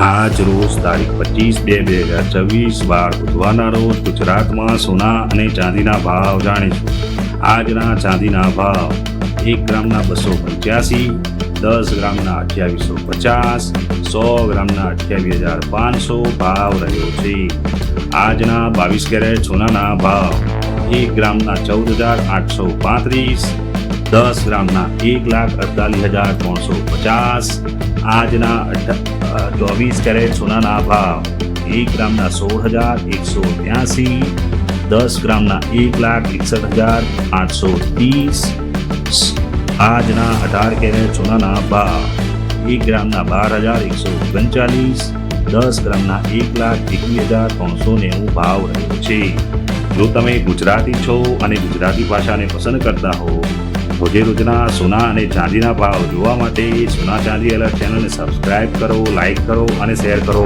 આજ રોજ તારીખ 25/2/2024 વાર બુધવારના રોજ ગુજરાતમાં સોના અને ચાંદીના ભાવ જાણીશું। આજના ચાંદીના ભાવ 1 ગ્રામના 285, 10 ગ્રામના 2850, 100 ગ્રામના 28,500 ભાવ રહ્યો છે। આજના 22 કેરેટ સોનાના ભાવ 1 ગ્રામના 14,835, 10 ગ્રામના 1,48,350। આજના 24 કેરેટ સોનાના ભાવ 1 ગ્રામના 16,183, 10 ગ્રામના 1,61,830। આજના 18 કેરેટ સોનાના ભાવ 1 ગ્રામના 12,139, 10 ગ્રામના 1,21,390 ભાવ રહ્યો છે। જો તમે ગુજરાતી છો અને ગુજરાતી ભાષાને પસંદ કરતા હો, રોજે રોજના સોના અને ચાંદીના ભાવ જોવા માટે સોના ચાંદી એલર્ટ ચેનલને સબસ્ક્રાઇબ કરો, લાઇક કરો અને શેર કરો।